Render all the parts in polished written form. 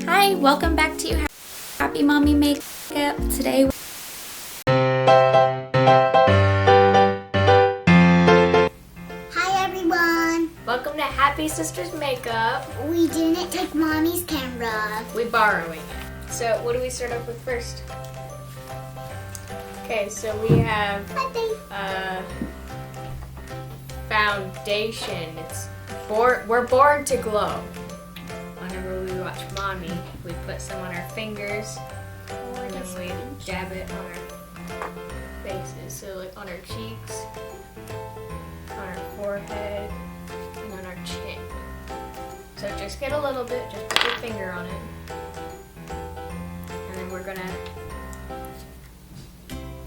Hi, welcome back to Happy Mommy Makeup. Today Hi everyone! Welcome to Happy Sisters Makeup. We didn't take Mommy's camera. We're borrowing it. So what do we start off with first? Okay, so we have foundation. We're born to glow. Whenever we watch Mommy, we put some on our fingers and then we dab it on our faces. So like on our cheeks, on our forehead, and on our chin. So just get a little bit, just put your finger on it. And then we're gonna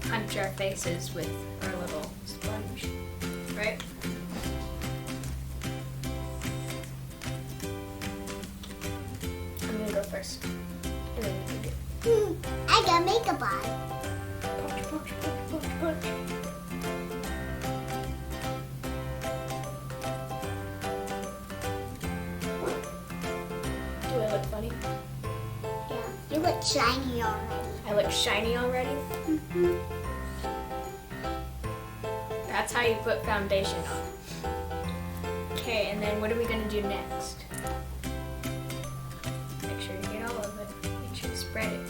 punch our faces with our little sponge, right? I'm gonna go first. And then you can do I got makeup on. punch, punch, punch, punch, punch. Do I look funny? Yeah. You look shiny already. I look shiny already? That's how you put foundation on. Okay, and then what are we gonna do next? Make sure you get all of it. Make sure you spread it.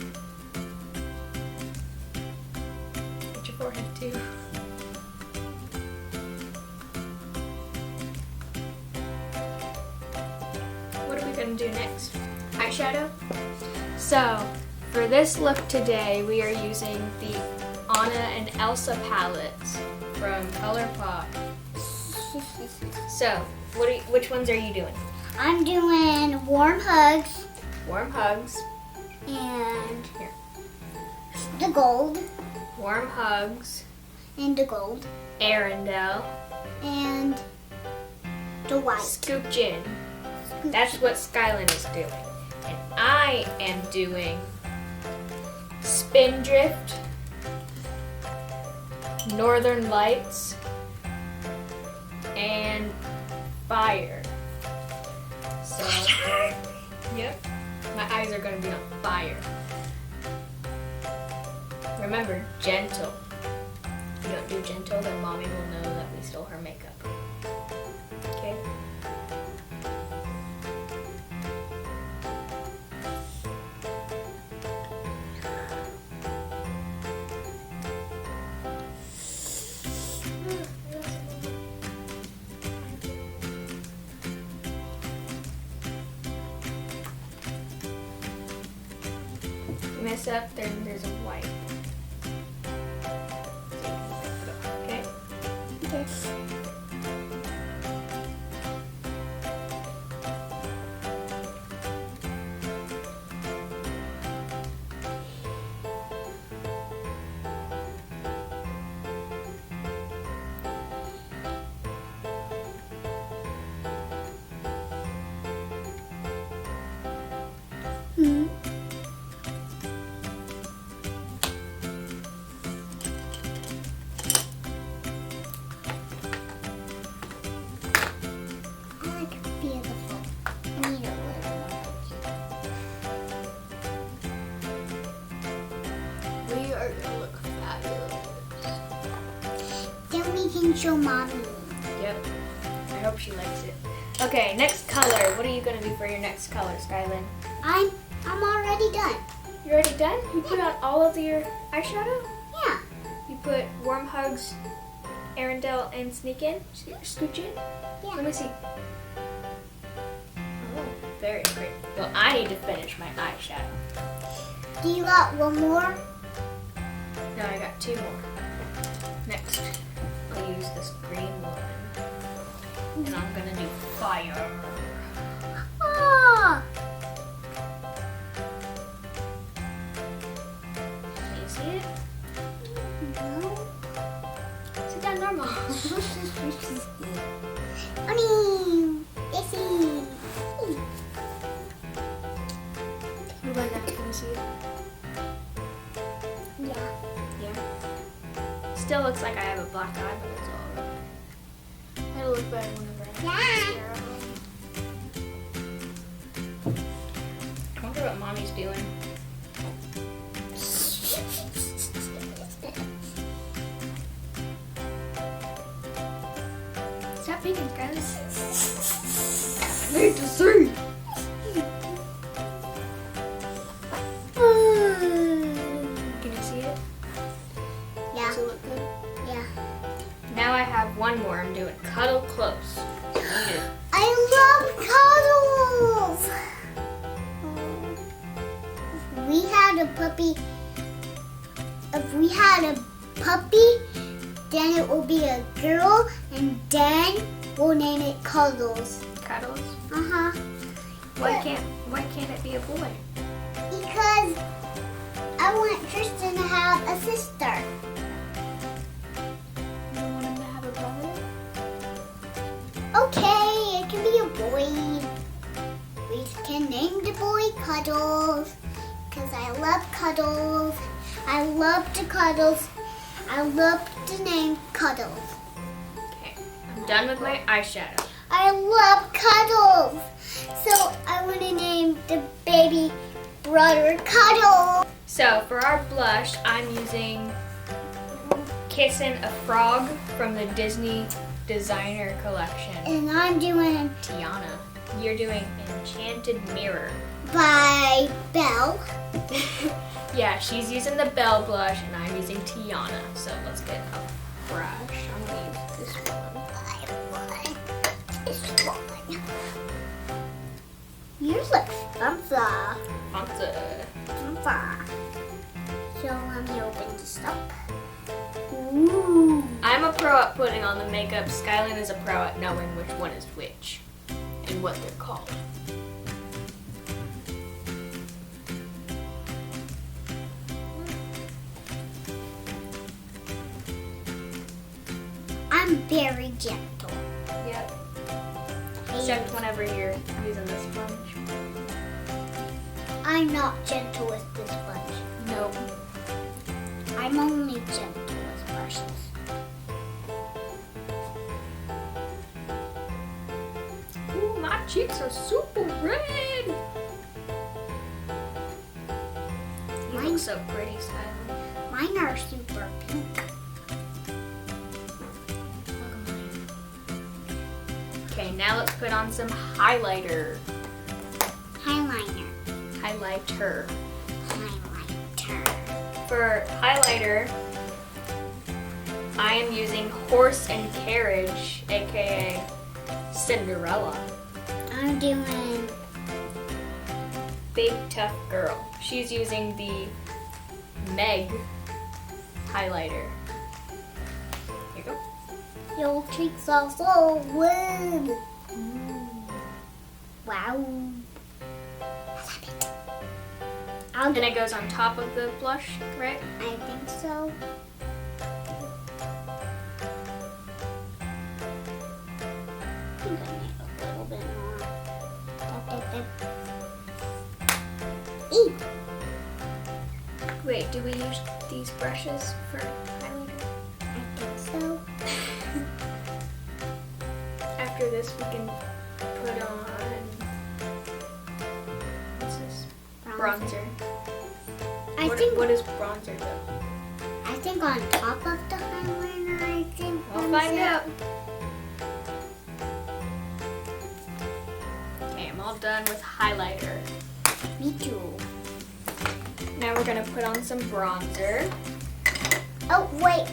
Get your forehead too. What are we gonna do next? Eyeshadow? So, for this look today, we are using the Anna and Elsa palettes from ColourPop. So, which ones are you doing? I'm doing warm hugs Warm Hugs. and Here. the gold Warm Hugs. and the gold Arendelle. and the white. Scoop Gin. That's what Skylan is doing. And I am doing Spindrift, Northern Lights, and Fire. So, yep, my eyes are going to be on fire. Remember, gentle. If you don't do gentle, then Mommy will know that we stole her makeup. Okay? Mess up, then there's a wipe. Okay? Okay. I like beautiful. I need a little more. We are gonna look fabulous. Then we can show Mommy. Yep. I hope she likes it. Okay, next color. What are you gonna do for your next color, Skylan? I'm already done. You already done? You put on all of your eyeshadow? Yeah. You put Warm Hugs, Arendelle, and Sneak In? Scooch in? Yeah. Let me see. Oh, very great. Well, I need to finish my eyeshadow. Do you got one more? No, I got two more. Next, I'll use this green one. And I'm gonna do Fire. Oh. Can you see it? No. Sit down normal. Honey, this is. What about that? Can you see it? Yeah. Yeah. Still looks like I have a black eye, but it's all right. It'll look better whenever I have Yeah. mascara on. I wonder what mommy's doing. Stop being gross. Need to see. Can you see it? Yeah, Does it look good? yeah. Now I have one more. I'm doing Cuddle Close. I love cuddles. If we had a puppy, then it will be a girl, and then we'll name it Cuddles. Cuddles? Uh-huh. Why can't it be a boy? Because I want Tristan to have a sister. You want him to have a brother? Okay, it can be a boy. We can name the boy Cuddles. Because I love cuddles. I love the cuddles. I love the name Cuddles. Okay, I'm done with my eyeshadow. I love cuddles. So I want to name the baby brother Cuddles. So for our blush, I'm using Kissin' a Frog from the Disney Designer Collection. And I'm doing Tiana, you're doing Enchanted Mirror. by Belle. Yeah, she's using the Belle blush and I'm using Tiana. So let's get a brush. I'm gonna use this one. This one. Yours looks Elsa. Elsa. So let me open this up. Ooh. I'm a pro at putting on the makeup. Skylan is a pro at knowing which one is which and what they're called. I'm very gentle. Yep. Except whenever you're using the sponge. I'm not gentle with this sponge. Nope. I'm only gentle with brushes. Ooh, my cheeks are super red. You look so pretty, Skylan. Mine are super pink. Okay, now let's put on some highlighter. Highlighter. Highlighter. Highlighter. For highlighter, I am using Horse and Carriage, aka Cinderella. I'm doing Big Tough Girl. She's using the Meg highlighter. Here you go. your cheeks are so red. Wow. I love it. And it goes on top of the blush, right? I think so. I think I need a little bit more. Eee! Wait, do we use these brushes for highlighter? I think so. After this, we can put on, what's this? Bronzer. What is bronzer though? I think on top of the eyeliner, I think. We'll find out. Okay, I'm all done with highlighter. Me too. Now we're gonna put on some bronzer. Oh, wait.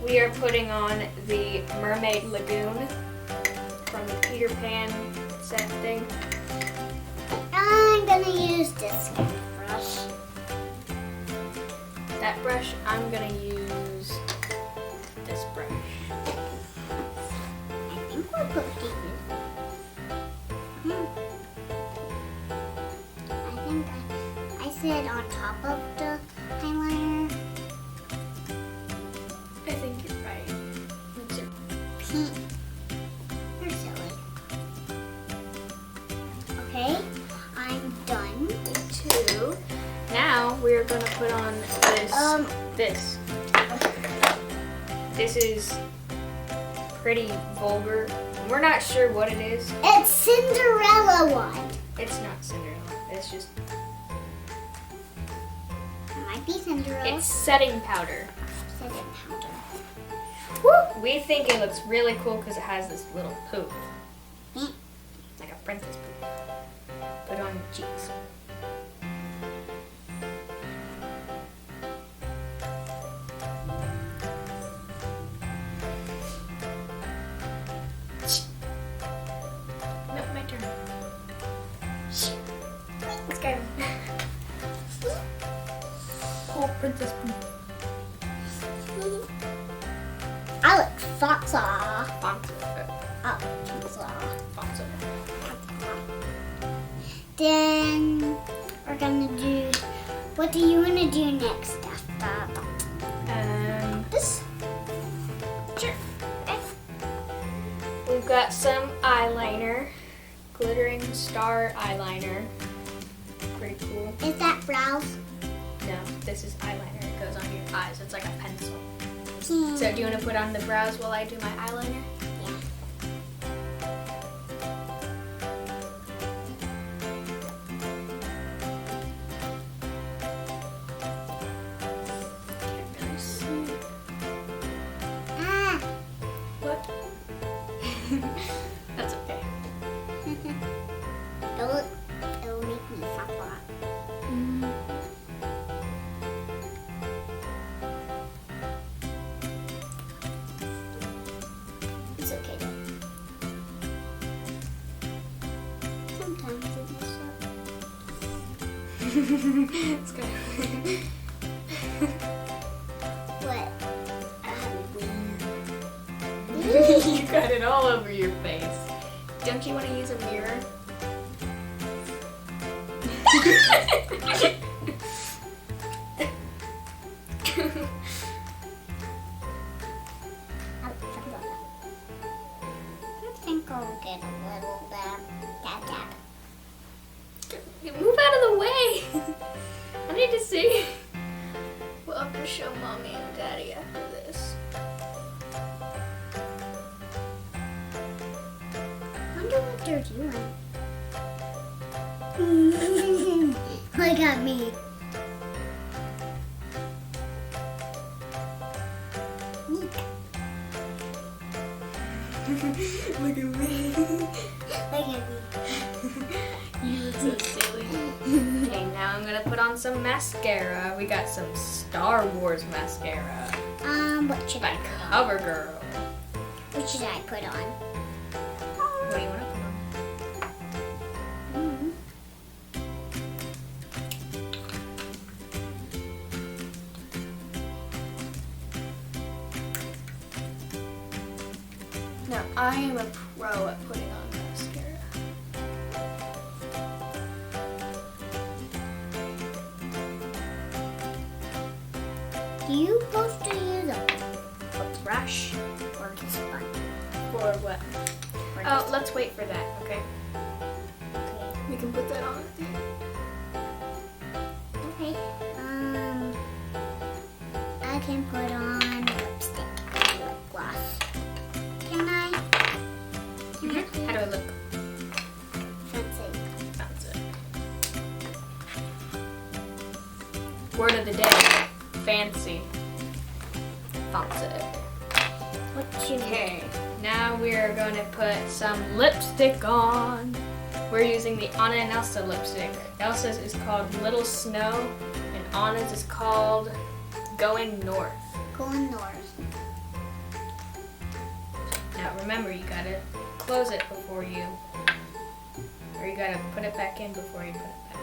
We are putting on the Mermaid Lagoon from the Peter Pan set thing. I'm gonna use this kind of brush. That brush, I'm gonna use this brush. I think we're cooking. I think I said on top of the eyeliner. I think you're right. Me too. Pink. You're silly. Okay, I'm done. Two. Now we're gonna put on this. This. This is pretty vulgar. We're not sure what it is. It's Cinderella one. It's not Cinderella. It's just, It might be Cinderella. it's setting powder. Setting powder. Woo! We think it looks really cool because it has this little poof. Mm. Like a princess poof. Put it on your cheeks. No, my turn. Let's go. Oh, princess poof. I look Foxa. Fonzo. Oh, Foxa. Fonzo. Then we're gonna do. What do you wanna do next? This. Sure. Okay. We've got some eyeliner, glittering star eyeliner. Pretty cool. Is that brows? No, this is eyeliner. It goes on your eyes. It's like a pencil. So do you want to put on the brows while I do my eyeliner? Ah, What? That's okay. it'll make me Foxa. It's okay though. Sometimes it mess up. It's good. What? You got it all over your face. Don't you want to use a mirror? I think I'll get a little dab. Move out of the way. I need to see. We'll have to show mommy and daddy after this. Wonder what they're doing. Look at me. Look at me. Look at me. You look so silly. Okay, now I'm gonna put on some mascara. We got some Star Wars mascara What should by I put on? CoverGirl. What should I put on? What do you want to put on? Mm. No, I am a pro at putting on mascara. Do you supposed to use a brush or just sponge? For what? Or Oh, just- let's wait for that, okay? okay. We can put that on at the end. Okay. I can put on lipstick and lip gloss. Can I? How do I look? Fancy. That's it. Word of the day. Fancy. That's it. What should Okay, now we're going to put some lipstick on. We're using the Anna and Elsa lipstick. Elsa's is called Little Snow, and Anna's is called Going North. Going north. Now remember, you gotta close it before you, or you gotta put it back in before you put it back.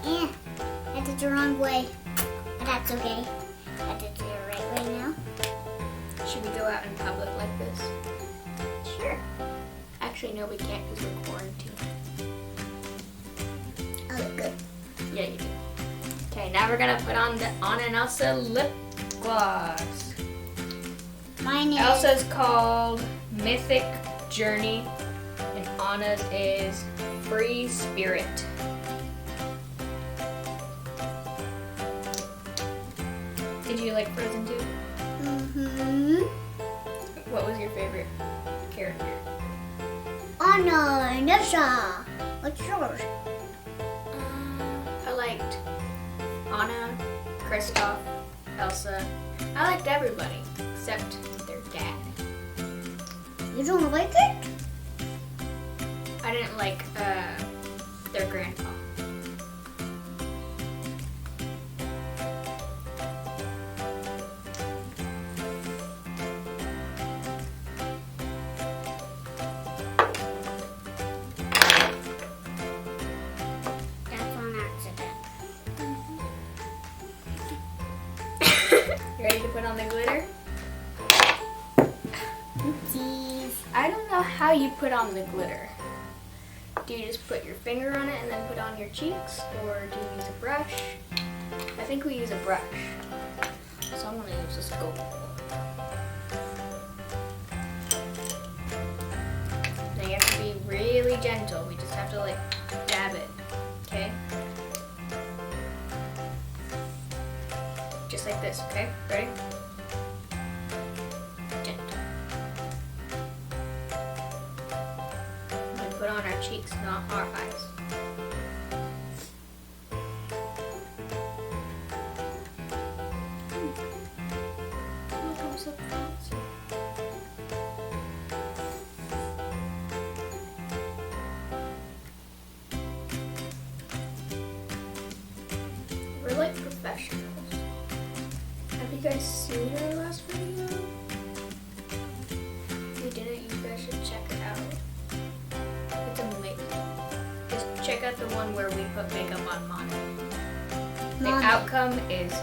I did the wrong way. That's okay. I did it right way now. Should we go out in public like this? Sure. Actually, no, we can't because we're quarantined. I look good. Yeah, you do. Okay, now we're gonna put on the Anna and Elsa lip gloss. Mine is... Elsa's called Mythic Journey, and Anna's is Free Spirit. Did you like Frozen 2? Mm-hmm. What was your favorite character? Anna and Elsa. What's yours? I liked Anna, Kristoff, Elsa. I liked everybody except their dad. You don't like it? I didn't like their grandpa. That's on accident. You ready to put on the glitter? Oopsies. I don't know how you put on the glitter. Do you just put your finger on it and then put on your cheeks? Or do you use a brush? I think we use a brush. So I'm gonna use a scope. Now you have to be really gentle. We just have to like dab it, okay? Just like this, okay? Ready? Gentle. We put on our cheeks, not our eyes. Look, I'm so fancy. We're like professionals. Have you guys seen our last video? If you didn't, you guys should check it out. It's amazing. Just check out the one where we put makeup on Monica. The Mommy. outcome is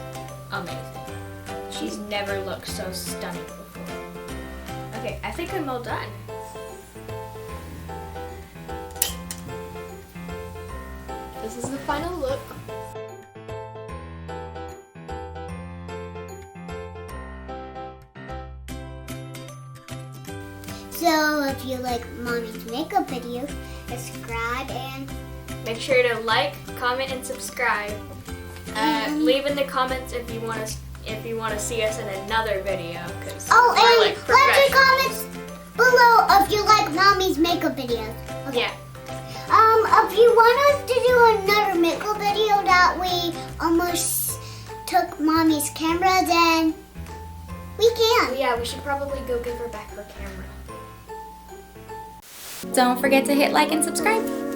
amazing. She's never looked so stunning before. Okay, I think I'm all done. This is the final look. So if you like Mommy's makeup videos, subscribe and Make sure to like, comment, and subscribe. Leave in the comments if you want to see us in another video. Cause oh, we're and like let your professionals. comments below if you like Mommy's makeup videos. Okay. Yeah. If you want us to do another makeup video that we almost took Mommy's camera, then we can. Yeah, we should probably go give her back her camera. Don't forget to hit like and subscribe.